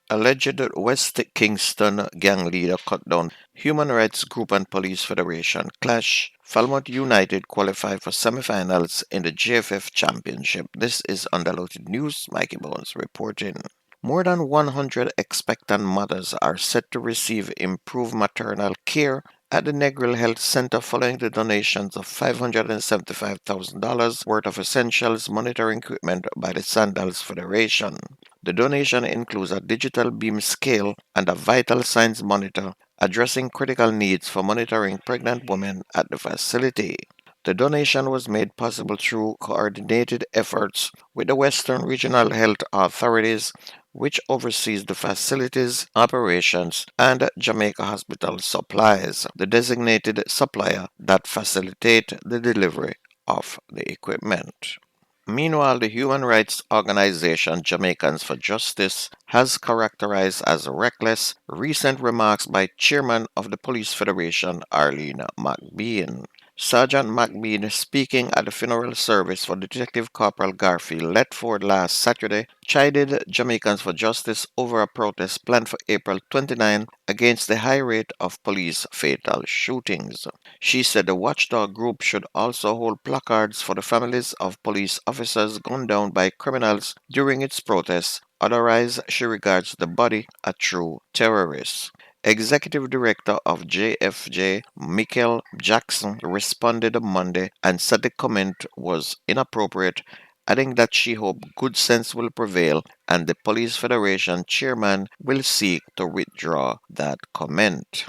Alleged West Kingston gang leader cut down human rights group and police federation clash. Falmouth United qualify for semifinals in the JFF Championship. This is Undiluted News. Mikey Bones reporting. More than 100 expectant mothers are set to receive improved maternal care at the Negril Health Center following the donations of $575,000 worth of essentials monitoring equipment by the Sandals Federation. The donation includes a digital beam scale and a vital signs monitor addressing critical needs for monitoring pregnant women at the facility. The donation was made possible through coordinated efforts with the Western Regional Health Authorities, which oversees the facility's operations, and Jamaica Hospital Supplies, the designated supplier that facilitate the delivery of the equipment. Meanwhile, the human rights organization Jamaicans for Justice has characterized as reckless recent remarks by Chairman of the Police Federation Arlene McBean. Sergeant McBean, speaking at the funeral service for Detective Corporal Garfield Letford last Saturday, chided Jamaicans for Justice over a protest planned for April 29 against the high rate of police fatal shootings. She said the watchdog group should also hold placards for the families of police officers gunned down by criminals during its protests. Otherwise, she regards the body a true terrorist. Executive Director of JFJ, Michael Jackson, responded on Monday and said the comment was inappropriate, adding that she hoped good sense will prevail and the Police Federation chairman will seek to withdraw that comment.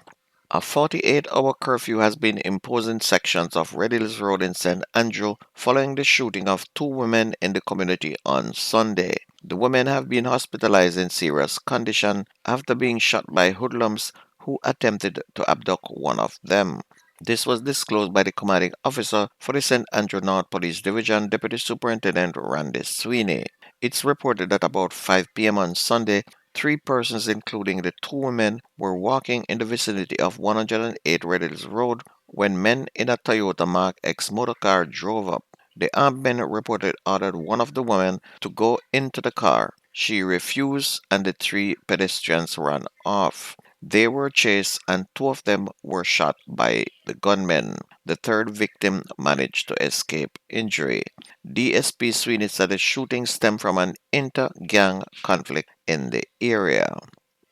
A 48-hour curfew has been imposed in sections of Red Hills Road in St. Andrew following the shooting of two women in the community on Sunday. The women have been hospitalized in serious condition after being shot by hoodlums who attempted to abduct one of them. This was disclosed by the commanding officer for the St. Andrew North Police Division, Deputy Superintendent Randy Sweeney. It's reported that about 5 p.m. on Sunday, three persons, including the two women, were walking in the vicinity of 108 Red Hills Road when men in a Toyota Mark X motorcar drove up. The armed men reported ordered one of the women to go into the car. She refused and the three pedestrians ran off. They were chased and two of them were shot by the gunmen. The third victim managed to escape injury. DSP Sweeney said the shooting stemmed from an inter-gang conflict in the area.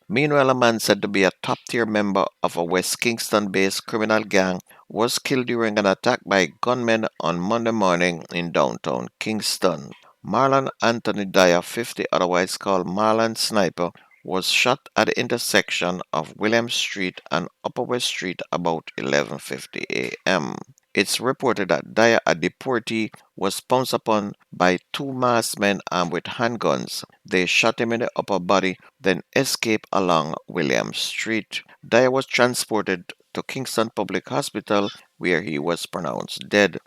Meanwhile, a man said to be a top-tier member of a West Kingston-based criminal gang was killed during an attack by gunmen on Monday morning in downtown Kingston. Marlon Anthony Dyer, 50, otherwise called Marlon Sniper, was shot at the intersection of William Street and Upper West Street about 11:50 a.m. It's reported that Dyer, a deportee, was pounced upon by two masked men armed with handguns. They shot him in the upper body, then escaped along William Street. Dyer was transported to Kingston Public Hospital, where he was pronounced dead.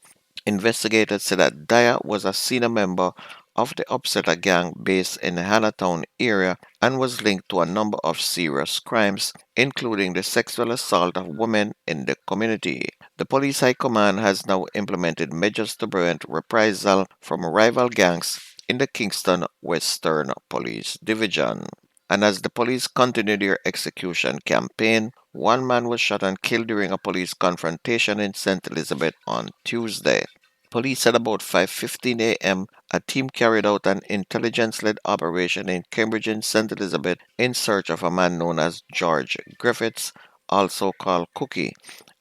Investigators said that Dyer was a senior member of the Upsetter gang based in the Hannahtown area and was linked to a number of serious crimes, including the sexual assault of women in the community. The police high command has now implemented measures to prevent reprisal from rival gangs in the Kingston Western Police Division. And as the police continue their execution campaign, one man was shot and killed during a police confrontation in St. Elizabeth on Tuesday. Police said about 5:15 a.m. a team carried out an intelligence-led operation in Cambridge and St. Elizabeth in search of a man known as George Griffiths, also called Cookie,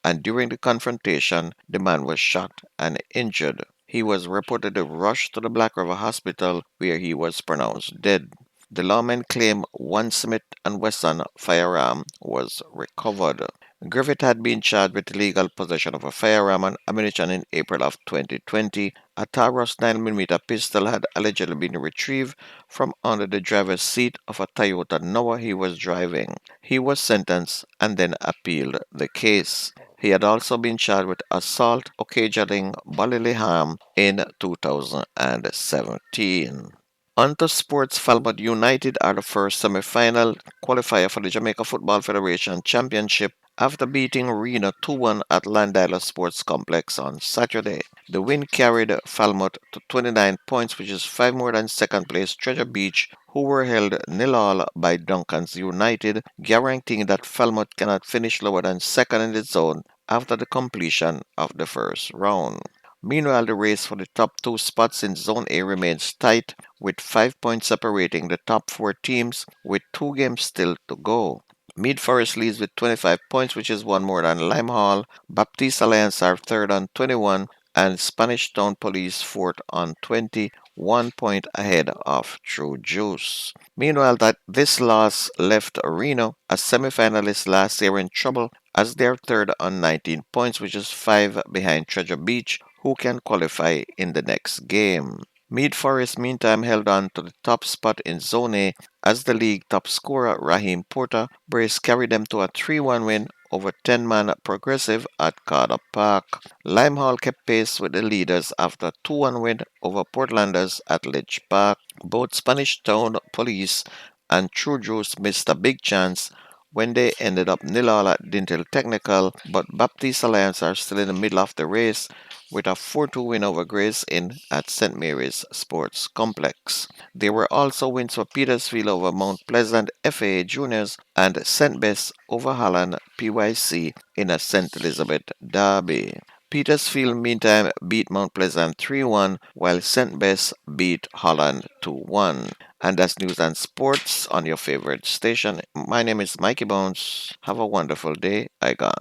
and during the confrontation, the man was shot and injured. He was reportedly rushed to the Black River Hospital where he was pronounced dead. The lawmen claim one Smith & Wesson firearm was recovered. Griffith had been charged with illegal possession of a firearm and ammunition in April of 2020. A Taurus 9mm pistol had allegedly been retrieved from under the driver's seat of a Toyota Noah he was driving. He was sentenced and then appealed the case. He had also been charged with assault occasioning bodily harm in 2017. Onto sports, Falmouth United are the first semi-final qualifier for the Jamaica Football Federation Championship after beating Reno 2-1 at Landila Sports Complex on Saturday. The win carried Falmouth to 29 points, which is 5 more than second place Treasure Beach, who were held nil-all by Duncan's United, guaranteeing that Falmouth cannot finish lower than second in the zone after the completion of the first round. Meanwhile, the race for the top two spots in Zone A remains tight, with 5 points separating the top four teams, with 2 games still to go. Mead Forest leads with 25 points, which is one more than Lime Hall. Baptiste Alliance are third on 21, and Spanish Town Police fourth on 20, 1 point ahead of True Juice. Meanwhile, that this loss left Reno, a semi-finalist last year, in trouble as they're third on 19 points, which is 5 behind Treasure Beach, who can qualify in the next game. Mead Forest, meantime, held on to the top spot in Zone A as the league top scorer Raheem Porter Brace carried them to a 3-1 win over 10-man Progressive at Carter Park. Limehall kept pace with the leaders after a 2-1 win over Portlanders at Lidge Park. Both Spanish Town Police and True Juice missed a big chance when they ended up nil-all at Dintel Technical, but Baptiste Alliance are still in the middle of the race with a 4-2 win over Grace Inn at St. Mary's Sports Complex. There were also wins for Petersfield over Mount Pleasant FAA Juniors and St. Bess over Holland PYC in a St. Elizabeth derby. Petersfield, meantime, beat Mount Pleasant 3-1, while St. Bess beat Holland 2-1. And that's news and sports on your favorite station. My name is Mikey Bones. Have a wonderful day. I gone.